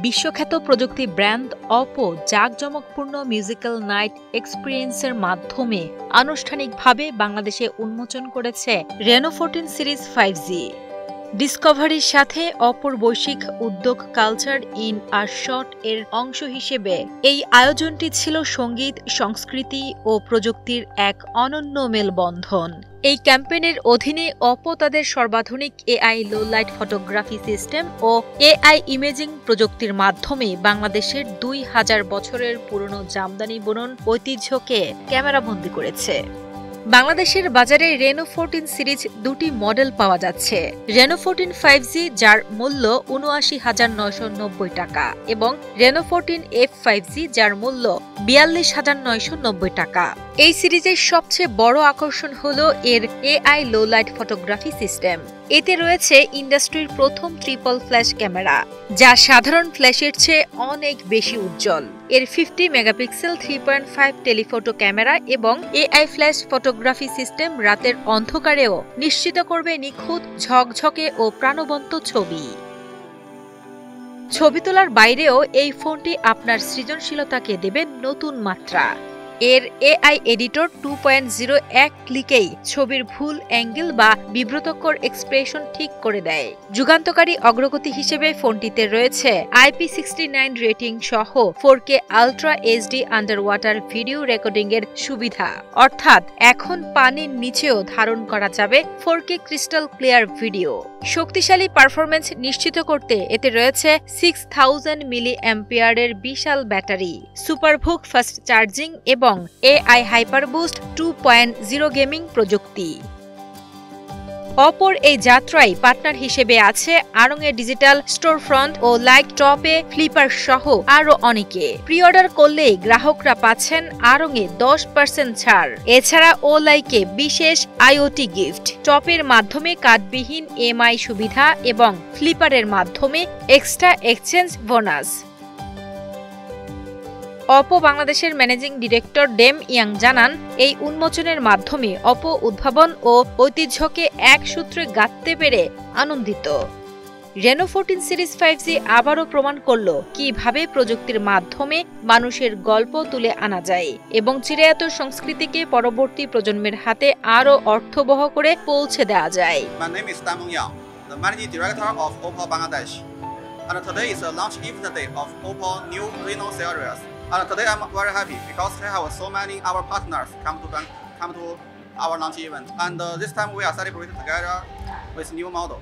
বিশ্বখ্যাত প্রযুক্তি brand Oppo জাঁকজমকপূর্ণ মিউজিক্যাল নাইট এক্সপিরিয়েন্সের মাধ্যমে আনুষ্ঠানিকভাবে বাংলাদেশে উন্মোচন করেছে রেনো 14 সিরিজ 5G। ডিসকভারির সাথে অপর বৈশ্বিক উদ্যোগ কালচার ইন আ শট এর অংশ হিসেবে এই আয়োজনটি ছিল সঙ্গীত, সংস্কৃতি ও প্রযুক্তির এক অনন্য মেলবন্ধন। এই ক্যাম্পেইনের অধীনে অপো তাদের সর্বাধুনিক AI low light photography system ও এআই ইমেজিং প্রযুক্তির মাধ্যমে বাংলাদেশের 2000 বছরের পুরনো জামদানি বুনন ঐতিহ্যকে ক্যামেরাবন্দী করেছে। বাংলাদেশের বাজারে রেনো 14 সিরিজ দুটি মডেল পাওয়া যাচ্ছে। রেনো 14 5G যার মূল্য ৭৯,৯৯০ টাকা এবং রেনো 14 F 5G যার মূল্য ৪২,৯৯০ টাকা। এই সিরিজের সবচেয়ে বড় আকর্ষণ হল এর AI low light photography system. এতে রয়েছে ইন্ডাস্ট্রির প্রথম ট্রিপল ফ্ল্যাশ ক্যামেরা, যা সাধারণ ফ্ল্যাশের চেয়ে অনেক বেশি উজ্জ্বল। এর 50 মেগাপিক্সেল 3.5 টেলিফটো ক্যামেরা এবং এআই ফ্ল্যাশ ফটোগ্রাফি সিস্টেম রাতের অন্ধকারেও নিশ্চিত করবে নিখুঁত, ঝকঝকে ও প্রাণবন্ত ছবি। ছবি তোলার বাইরেও এই ফোনটি আপনার সৃজনশীলতাকে দেবে নতুন মাত্রা। এর এআই এডিটর 2.0 এক ক্লিকেই ছবির ভুল অ্যাঙ্গেল বা বিব্রতকর এক্সপ্রেশন ঠিক করে দেয়। যুগান্তকারী অগ্রগতি হিসেবে ফোনটিতে রয়েছে IP69 রেটিং সহ 4K ultra HD under water video recording এর সুবিধা, অর্থাৎ এখন পানির নিচেও ধারণ করা যাবে 4K ক্রিস্টাল ক্লিয়ার ভিডিও। শক্তিশালী পারফরম্যান্স নিশ্চিত করতে এতে রয়েছে 6000 মিলি অ্যাম্পিয়ারের বিশাল ব্যাটারি, সুপারভুক ফাস্ট চার্জিং এবং এআই হাইপারবুস্ট 2.0 গেমিং প্রযুক্তি। অপর এই যাত্রায় পার্টনার হিসেবে আছে আড়ং-এ ডিজিটাল স্টোরফ্রন্ট ও লাইক টপে ফ্লিপার সহ আরো অনেকে। প্রি অর্ডার করলেই গ্রাহকরা পাচ্ছেন আড়ং-এ 10% ছাড়। এছাড়া ও লাইকে বিশেষ আইওটি গিফট, টপের মাধ্যমে কার্ডবিহীন এমআই সুবিধা এবং ফ্লিপারের মাধ্যমে এক্সট্রা এক্সচেঞ্জ বোনাস। অপো বাংলাদেশের ম্যানেজিং ডিরেক্টর ডেম ইয়াং জানান, এই উন্মোচনের মাধ্যমে অপো উদ্ভাবন ও ঐতিহ্যকে এক সূত্রে গাঁথতে পেরে আনন্দিত। রেনো 14 সিরিজ 5G আবারও প্রমাণ করল কিভাবে প্রযুক্তির মাধ্যমে মানুষের গল্প তুলে আনা যায় এবং চিরায়ত সংস্কৃতিকে পরবর্তী প্রজন্মের হাতে আরও অর্থবহ করে পৌঁছে দেওয়া যায়। My name is Damon Yang, the managing director of Oppo Bangladesh. And today is the launch event day of Oppo new Reno series. And today I'm very happy because we have so many our partners come to our launch event. And this time we are celebrating together with new model.